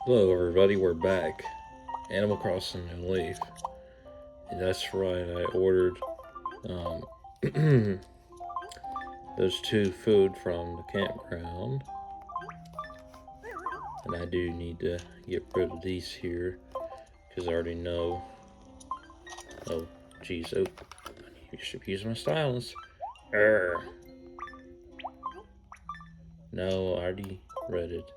Hello, everybody. We're back. Animal Crossing New Leaf. That's right. I ordered um, those two food from the campground, and I do need to get rid of these here because I already know. Oh, geez. Oh, I should use my stylus. Urgh. No, I already read it.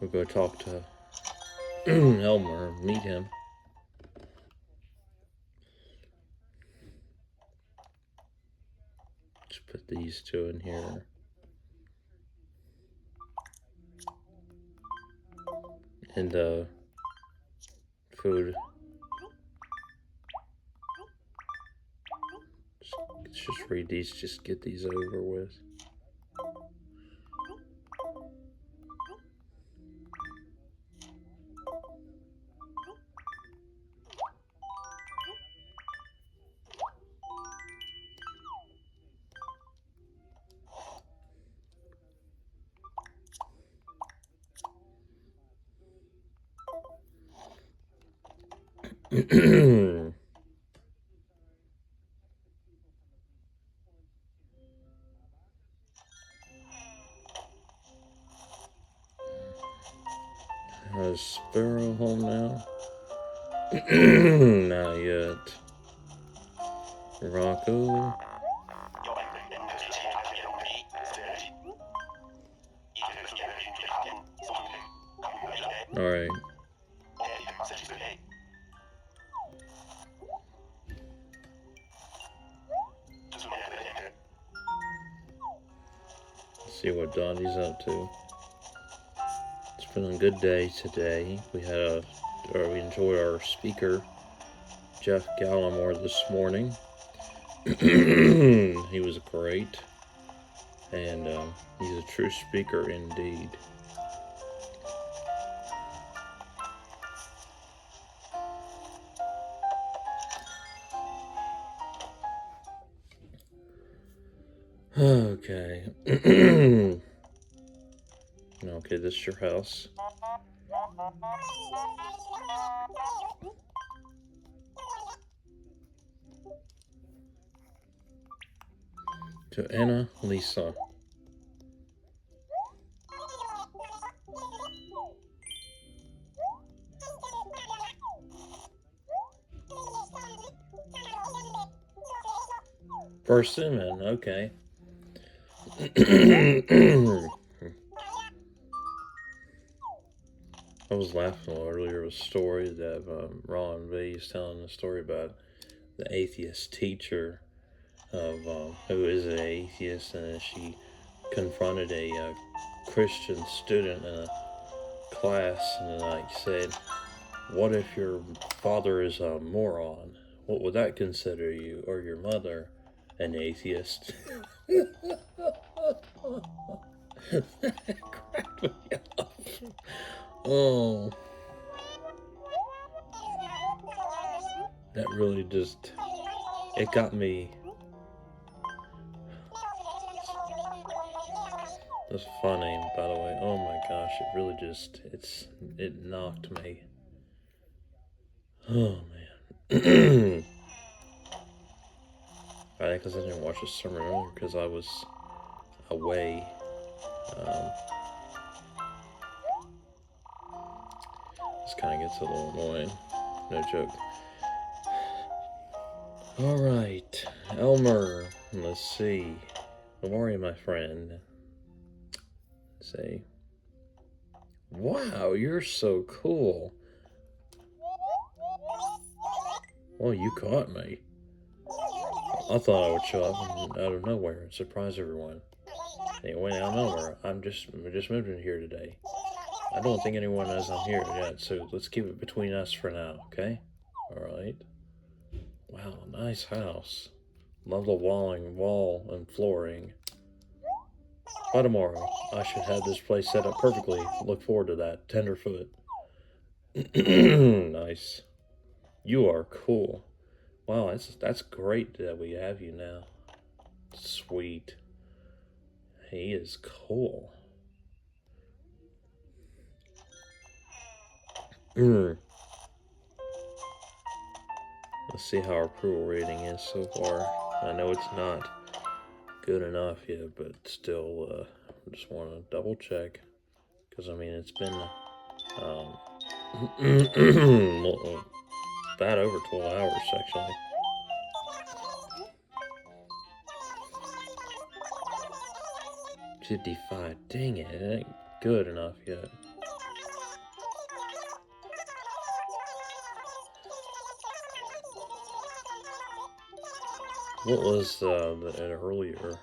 We'll go talk to Elmer, meet him. Just put these two in here. And food. Let's just read these, just get these over with. Is Sparrow home now? Not yet. Rocco. Alright. See what Donnie's up to. It's been a good day today. We enjoyed our speaker, Jeff Gallimore, this morning. He was great, and he's a true speaker indeed. Okay. Okay, this is your house. To Anna Lisa. Persimmon, okay. I was laughing earlier with a story that Ron V is telling a story about the atheist teacher of who is an atheist, and she confronted a Christian student in a class and said, "What if your father is a moron? What would that consider you, or your mother, an atheist?" That cracked me up. Oh, that really it got me. That's funny, by the way. Oh my gosh, it really it knocked me. Oh man. I think because I didn't watch the sermon earlier because I was away. This kind of gets a little annoying. No joke. Alright, Elmer. Let's see. Don't worry, my friend. Let's see. Wow, you're so cool. Well, you caught me. I thought I would show up out of nowhere and surprise everyone. Anyway, now Elmer, we just moved in here today. I don't think anyone knows I'm here yet, so let's keep it between us for now, okay? Alright. Wow, nice house. Love the wall and flooring. By tomorrow, I should have this place set up perfectly. Look forward to that. Tenderfoot. Nice. You are cool. Wow, that's great that we have you now. Sweet. He is cool. Let's see how our approval rating is so far. I know it's not good enough yet, but still, just want to double check. Because, I mean, it's been about over 12 hours, actually. 55. Dang it, it ain't good enough yet. What was the earlier?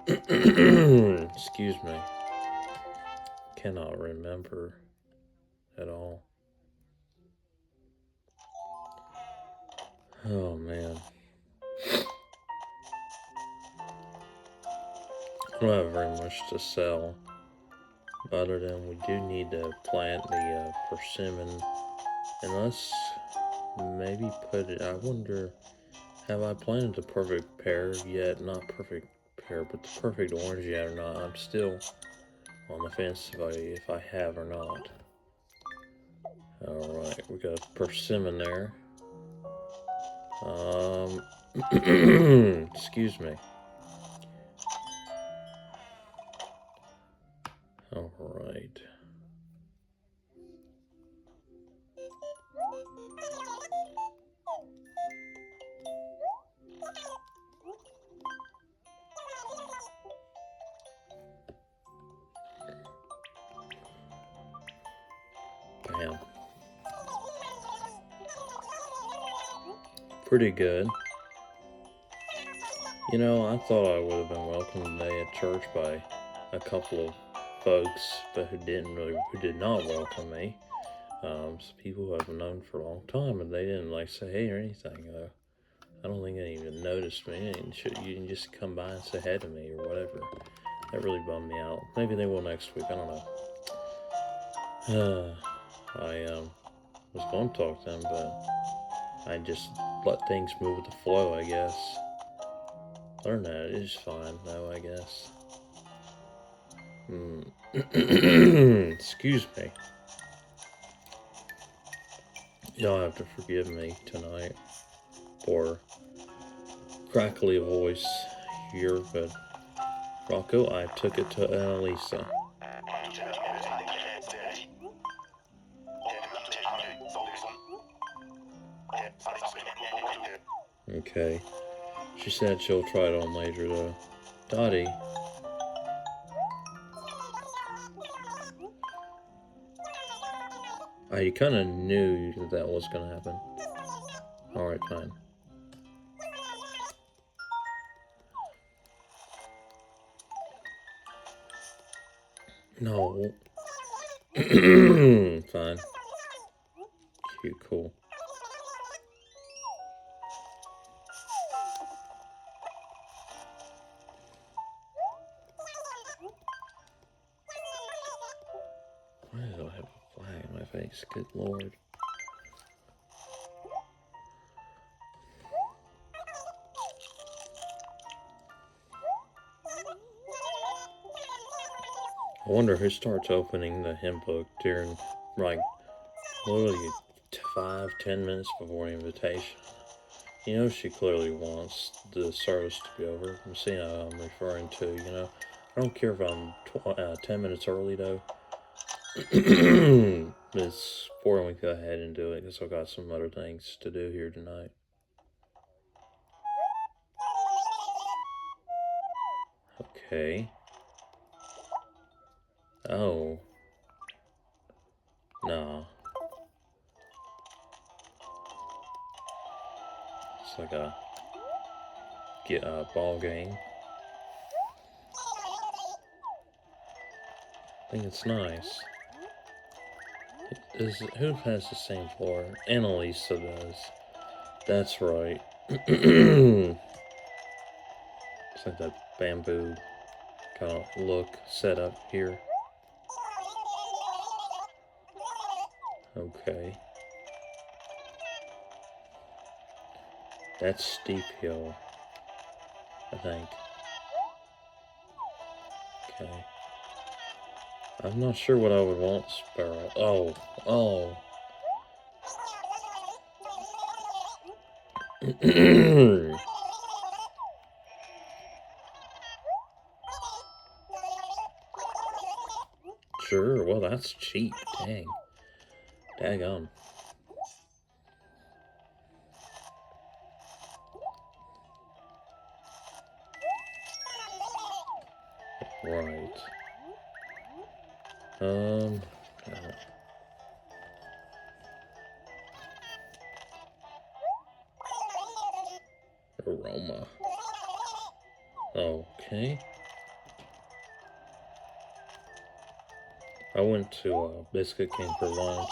Excuse me. Cannot remember at all. Oh man. I don't have very much to sell. Other than we do need to plant the persimmon. And let's maybe put it. I wonder, have I planted the perfect pear yet? Not perfect pear, but the perfect orange yet or not? I'm still on the fence if I have or not. Alright, we got persimmon there. Excuse me. Alright. Bam. Pretty good. You know, I thought I would have been welcomed today at church by a couple of folks, but who did not welcome me. Some people who I've known for a long time, and they didn't like say hey or anything. I don't think they even noticed me. And you can just come by and say hey to me or whatever. That really bummed me out. Maybe they will next week. I don't know. I was going to talk to them, but I just let things move with the flow, I guess. Other than that, it is fine, though, I guess. Excuse me. Y'all have to forgive me tonight for crackly voice here, but Rocco, I took it to Annalisa. Okay. She said she'll try it on later, though. Dottie. I kind of knew that was going to happen. Alright, fine. No. Fine. Cute, cool. Why do I have a flag in my face? Good lord. I wonder who starts opening the hymn book during, like, literally 5-10 minutes before invitation. You know, she clearly wants the service to be over. I'm seeing I'm referring to, you know. I don't care if I'm 10 minutes early, though. It's important we go ahead and do it because I've got some other things to do here tonight. Okay. Oh. No. It's like a ball game. I think it's nice. Who has the same floor? Annalisa does. That's right. It's like that bamboo kind of look set up here. Okay. That's steep hill, I think. Okay. I'm not sure what I would want, Sparrow. Oh. Sure, well, that's cheap. Dang. Daggone. Right. Um. Aroma. Okay. I went to Biscuit King for lunch.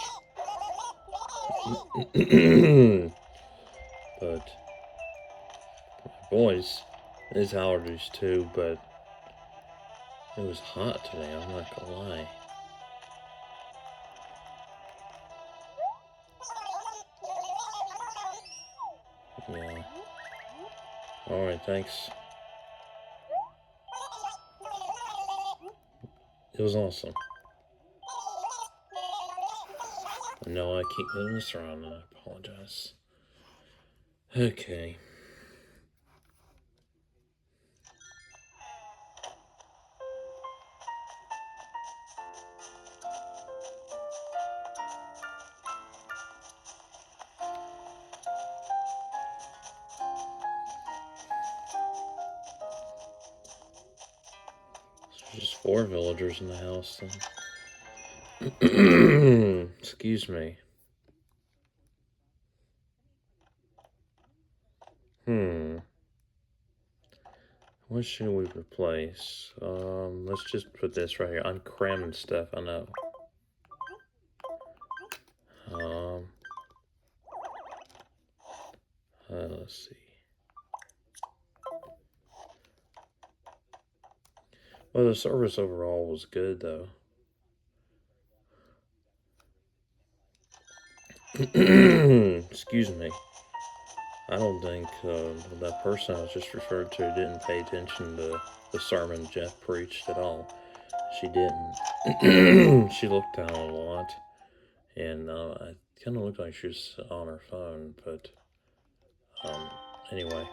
But my boys, his allergies too, but it was hot today, I'm not gonna lie. Yeah. Alright, thanks. It was awesome. I know I keep moving this around and I apologize. Okay. There's just 4 villagers in the house then. Excuse me. What should we replace? Let's just put this right here. I'm cramming stuff, I know. Let's see. Well, the service overall was good, though. Excuse me. I don't think that person I was just referred to didn't pay attention to the sermon Jeff preached at all. She didn't. She looked down a lot, and it kind of looked like she was on her phone, but anyway.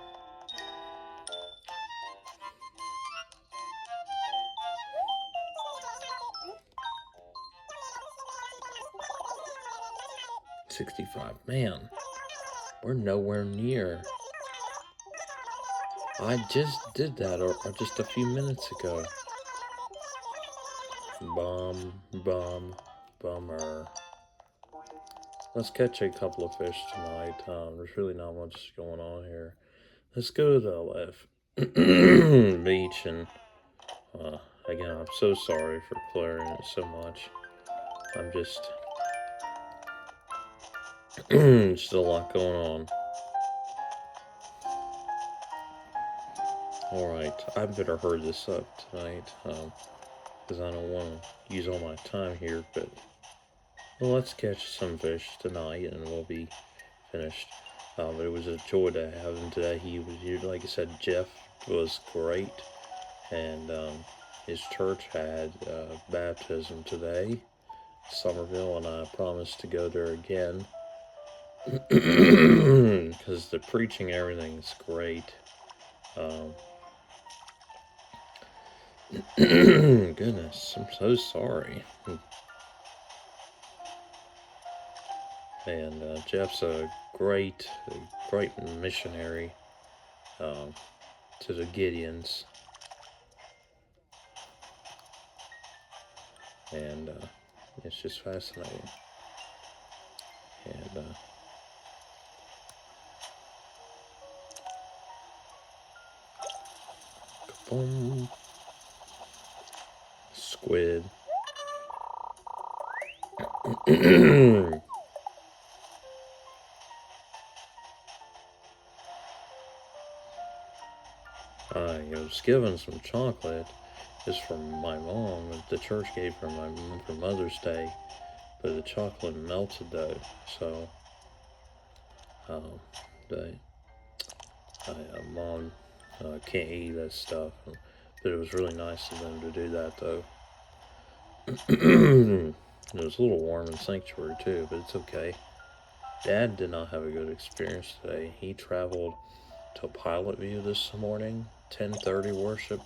$65. Man, we're nowhere near. I just did that or just a few minutes ago. Bummer. Let's catch a couple of fish tonight. There's really not much going on here. Let's go to the left beach and again, I'm so sorry for clearing it so much. I'm just just a lot going on. Alright, I better hurry this up tonight, because I don't want to use all my time here, but well, let's catch some fish tonight and we'll be finished. But it was a joy to have him today. He was here, like I said, Jeff was great, and his church had baptism today, Somerville, and I promised to go there again because the preaching, everything is great. Goodness, I'm so sorry. And Jeff's a great missionary to the Gideons. And it's just fascinating. And boom, squid. I was given some chocolate. It's from my mom. The church gave her my mom for Mother's Day, but the chocolate melted though. So, Mom can't eat that stuff. But it was really nice of them to do that, though. It was a little warm in Sanctuary, too, but it's okay. Dad did not have a good experience today. He traveled to Pilot View this morning, 10:30 worship.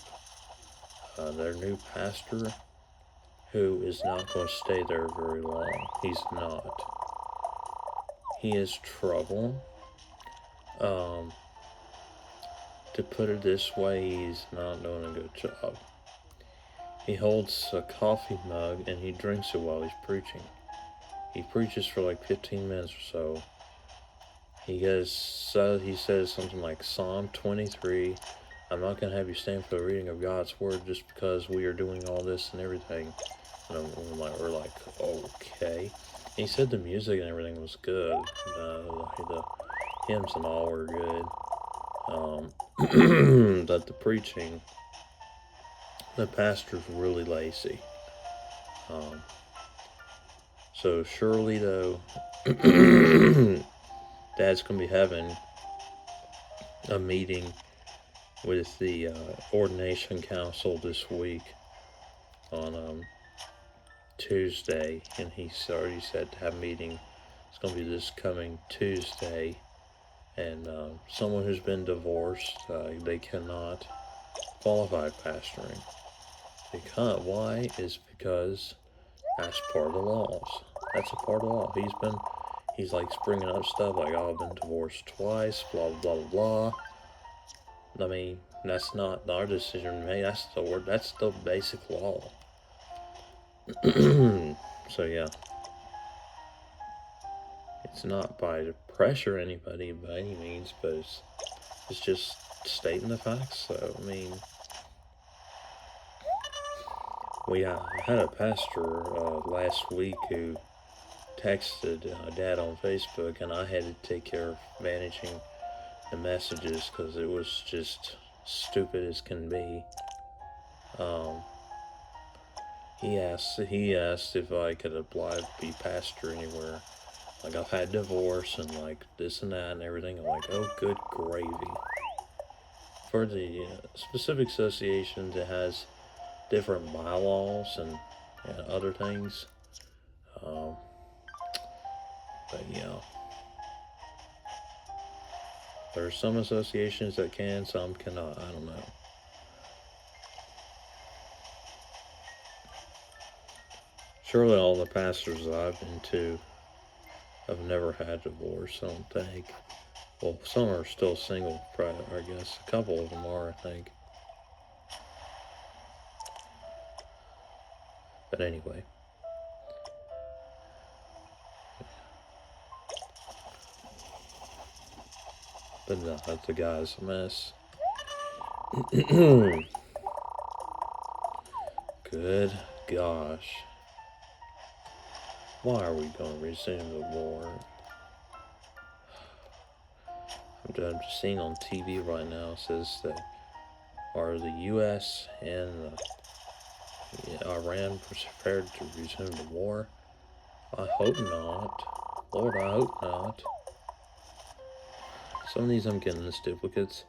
Their new pastor, who is not going to stay there very long. He's not. He has trouble. To put it this way, he's not doing a good job. He holds a coffee mug and he drinks it while he's preaching. He preaches for like 15 minutes or so. He says something like Psalm 23. I'm not going to have you stand for the reading of God's word just because we are doing all this and everything. And we're like, okay. And he said the music and everything was good. The hymns and all were good. But the preaching, the pastor's really lazy. So surely, though, Dad's going to be having a meeting with the ordination council this week on Tuesday, and he's already said to have a meeting. It's going to be this coming Tuesday, and someone who's been divorced, they cannot qualify pastoring. Why? Is because that's part of the laws. That's a part of the law. He's like bringing up stuff like, oh, I've been divorced twice, blah, blah, blah, blah. I mean, that's not our decision to make. That's the basic law. So, yeah. It's not by to pressure anybody by any means, but it's just stating the facts. So, I mean, we had a pastor last week who texted Dad on Facebook, and I had to take care of managing the messages because it was just stupid as can be. He asked if I could apply to be pastor anywhere. Like, I've had divorce and like this and that and everything. I'm like, oh, good gravy. For the specific associations, it has different bylaws and other things. But yeah, there are some associations that can, some cannot. I don't know. Surely all the pastors that I've been to have never had divorce, I don't think. Well, some are still single, I guess. A couple of them are, I think. But anyway. But no, the guy's a mess. Good gosh. Why are we going to resume the war? I'm just seeing on TV right now, it says that are the U.S. and Iran prepared to resume the war? I hope not. Lord, I hope not. Some of these I'm getting as duplicates,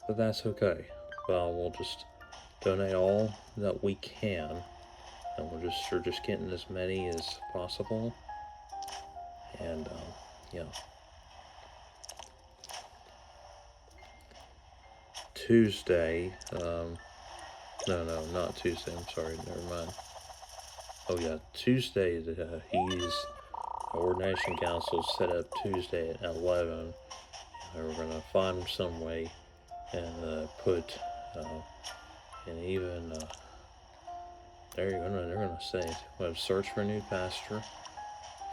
but that's okay. Well, we'll just donate all that we can, and we're just getting as many as possible. And yeah. Tuesday, no, not Tuesday, I'm sorry, never mind. Oh yeah, Tuesday, Ordination Council set up Tuesday at 11, and we're going to find some way and put, and even, they're going to say, we'll search for a new pastor,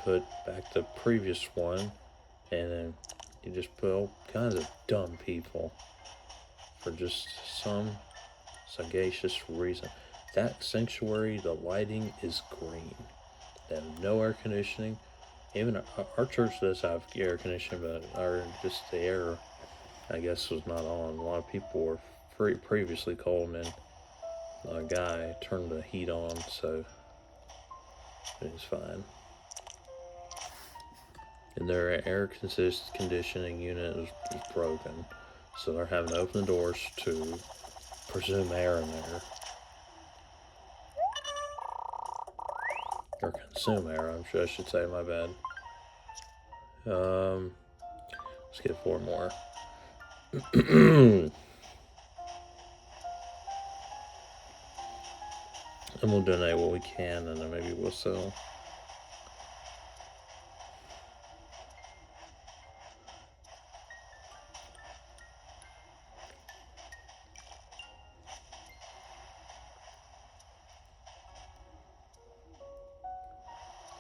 put back the previous one, and then you just put all kinds of dumb people for just some sagacious reason. That sanctuary, the lighting is green. They have no air conditioning. Even our church does have air conditioning, but just the air, I guess, was not on. A lot of people were previously cold, and then a guy turned the heat on, so it was fine. And their air conditioning unit was broken, So they're having to open the doors to presume air in there. Or consume air, I'm sure I should say, my bad. Let's get 4 more. And we'll donate what we can, and then maybe we'll sell.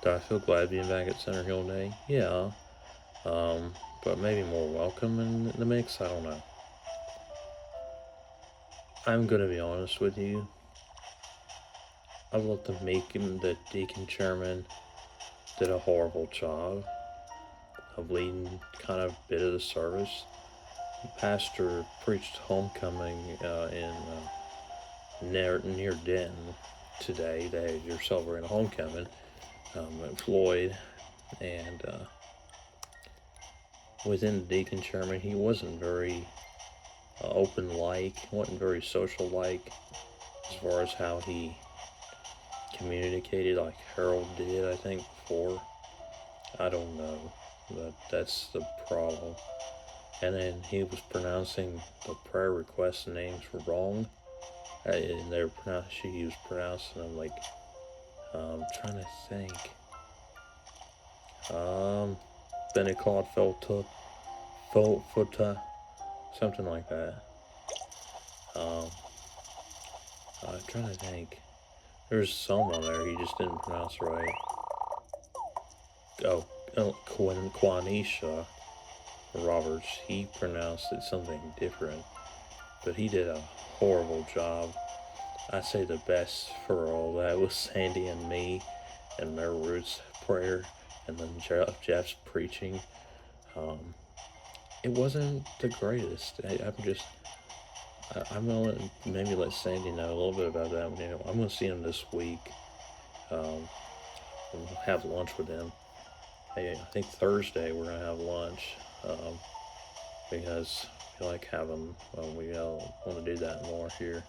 Do I feel glad being back at Center Hill Day? Yeah. But maybe more welcome in the mix. I don't know. I'm gonna be honest with you. I thought the deacon chairman did a horrible job of leading kind of a bit of the service. The pastor preached homecoming near Denton today. They're celebrating homecoming at Floyd, and within the deacon chairman, he wasn't very open-like, wasn't very social-like as far as how he communicated like Harold did, I think, before. I don't know, but that's the problem. And then he was pronouncing the prayer request names wrong. And he was pronouncing them like, I'm trying to think. Benecott Felta, something like that. I'm trying to think. There's some on there he just didn't pronounce right. Oh, Quanisha Roberts, he pronounced it something different, but he did a horrible job. I say the best for all that was Sandy and me and Mary Ruth's prayer, and then Jeff's preaching. It wasn't the greatest. I'm gonna maybe let Sandy know a little bit about that. I'm gonna see him this week. We'll have lunch with him. I think Thursday we're gonna have lunch because we like having. We want to do that more here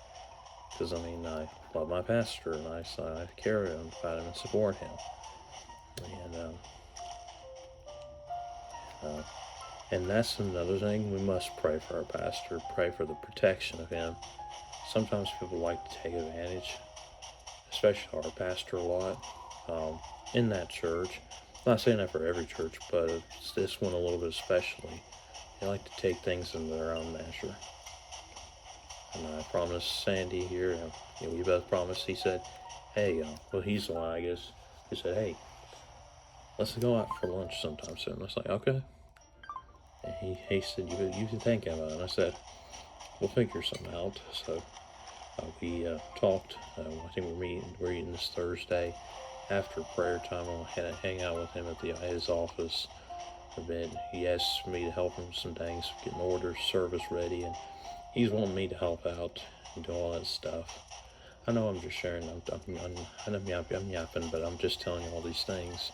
because I love my pastor and I care about him and support him. And that's another thing. We must pray for our pastor. Pray for the protection of him. Sometimes people like to take advantage, especially our pastor a lot in that church. I'm not saying that for every church, but it's this one a little bit especially. They like to take things in their own measure. And I promised Sandy here, we both promised. He said, hey, he's the one, I guess. He said, hey, let's go out for lunch sometime soon. I was like, okay. And he said, you can think about it. And I said, we'll figure something out. So we talked. I think we're eating this Thursday after prayer time. I'll hang out with him at his office a bit. He asked me to help him with some things, getting order service ready, and he's wanting me to help out and do all that stuff. I know I'm just sharing. I'm yapping, but I'm just telling you all these things.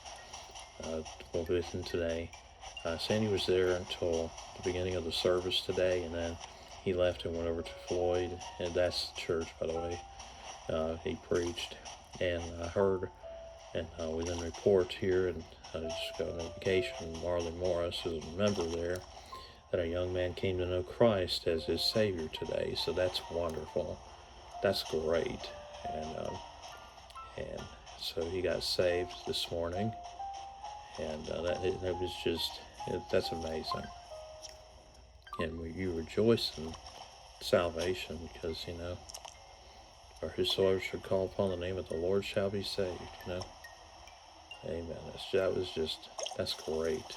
With him today. Sandy was there until the beginning of the service today, and then he left and went over to Floyd, and that's the church, by the way. He preached, and I heard, and within report here, and I just got a notification, Marley Morris is a member there, that a young man came to know Christ as his Savior today. So that's wonderful. That's great. And so he got saved this morning, and that was just, that's amazing. And you rejoice in salvation because, or whosoever should call upon the name of the Lord shall be saved, Amen. That's great.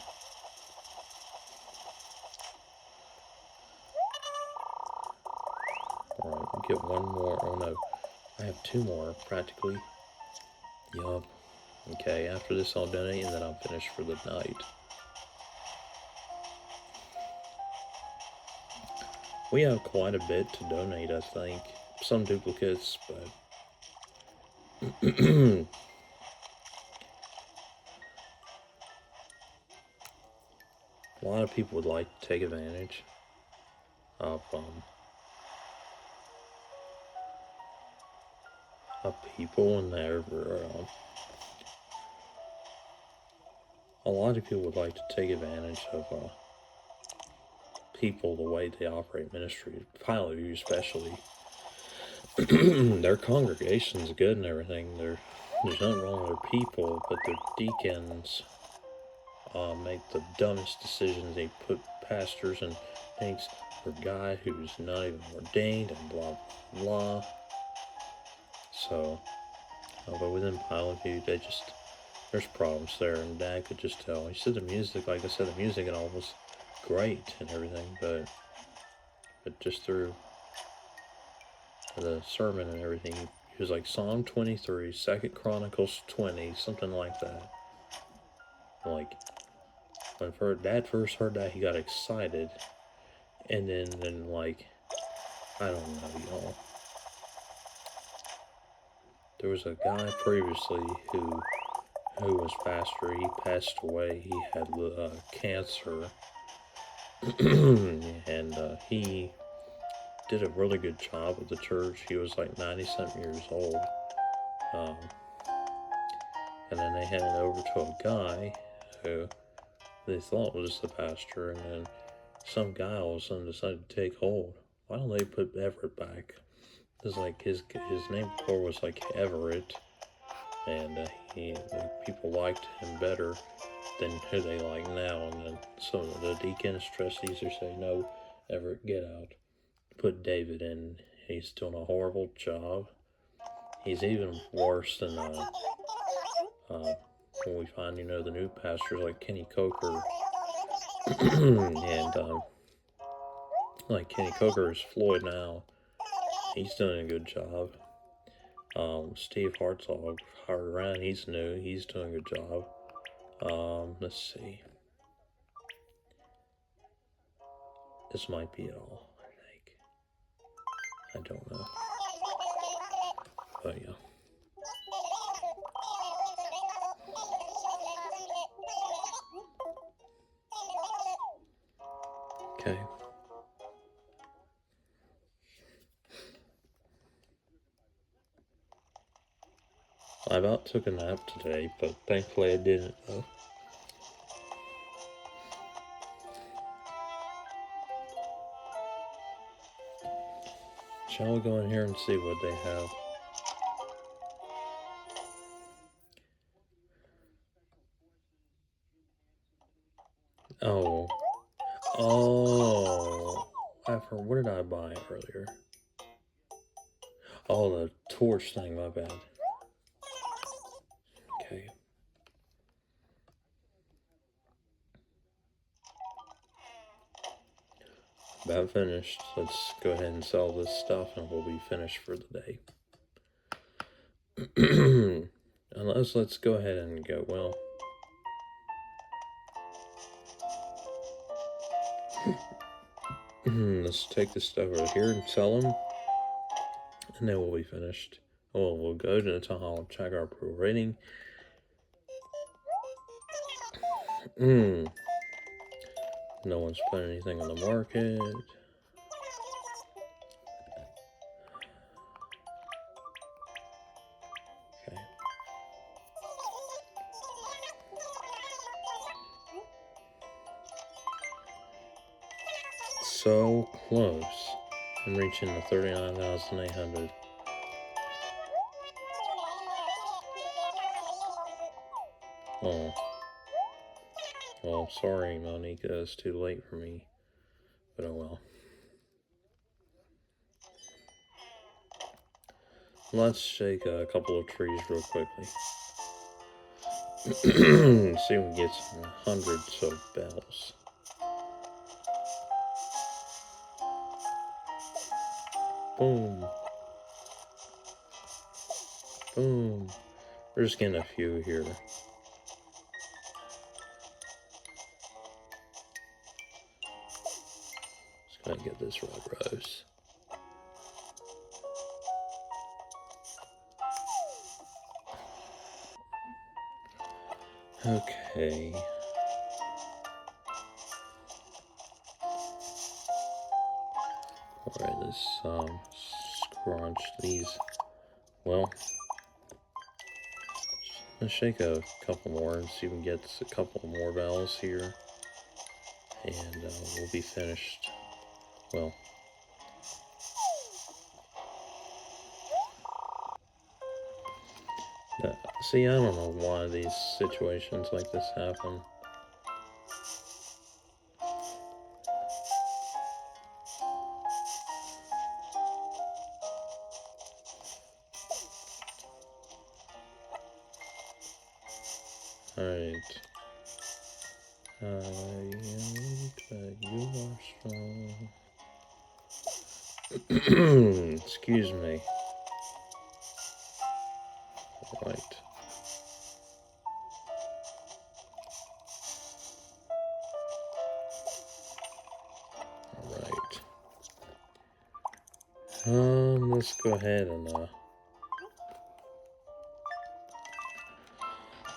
All right, we'll get one more. Oh no, I have 2 more practically. Yup. Okay, after this I'll donate and then I'm finished for the night. We have quite a bit to donate, I think. Some duplicates, but a lot of people would like to take advantage. of people, and a lot of people would like to take advantage of people, the way they operate ministry, Pilot View especially. Their congregation's good and everything. There's nothing wrong with their people, but their deacons make the dumbest decisions. They put pastors and things for a guy who's not even ordained and blah blah blah. So, but within Pilot View, there's problems there, and Dad could just tell. He said the music, like I said, the music and all was great and everything, but just through the sermon and everything, he was like Psalm 23, 2 Chronicles 20, something like that. Like, when Dad first heard that, he got excited, and then like, I don't know, y'all. There was a guy previously who was pastor. He passed away. He had cancer, and he did a really good job with the church. He was like 90-something years old. And then they handed over to a guy who they thought was the pastor, and then some guy all of a sudden decided to take hold. Why don't they put Everett back? Because like his name before was like Everett, and people liked him better than who they like now. And then some of the deacons, trustees are saying, no, Everett, get out. Put David in. He's doing a horrible job. He's even worse than when we find, the new pastors like Kenny Coker. And like Kenny Coker is Floyd now. He's doing a good job. Steve Hartzog hired around. He's new. He's doing a good job. Let's see. This might be it all, I think. I don't know. But yeah. Okay. I about took a nap today, but thankfully I didn't, though. Shall we go in here and see what they have? Oh. What did I buy earlier? Oh, the torch thing, my bad. Okay. About finished. Let's go ahead and sell this stuff and we'll be finished for the day. Unless, let's go ahead and go, well. Let's take this stuff over here and sell them. And then we'll be finished. Well, we'll go to the town hall, check our approval rating. No one's putting anything on the market. Okay. So close. I'm reaching the 39,800. Oh. Well, sorry, Monica, it's too late for me. But oh well. Let's shake a couple of trees real quickly. See if we can get some hundreds of bells. Boom. Boom. We're just getting a few here. Just gonna get this red rose. Okay. Alright, let's scrunch these. Well, let's shake a couple more and see if we can get a couple more bells here. And we'll be finished. Well, see, I don't know why these situations like this happen. Alright. I am weak, but you are strong. Excuse me. Right. Alright. Let's go ahead and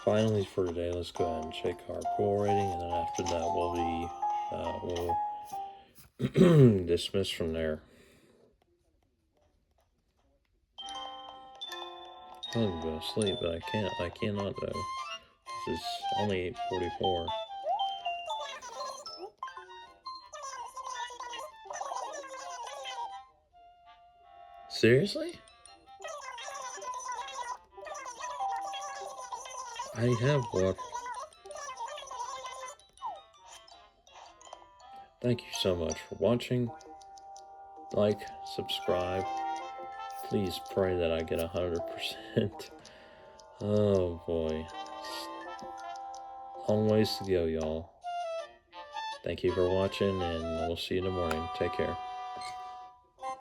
finally for today, let's go ahead and check our pool rating, and then after that we'll dismiss from there. I want to go to sleep, but I cannot though. This is only 8:44. Seriously? I have water. Thank you so much for watching. Like, subscribe. Please pray that I get 100%. Oh boy. Long ways to go, y'all. Thank you for watching, and we'll see you in the morning. Take care.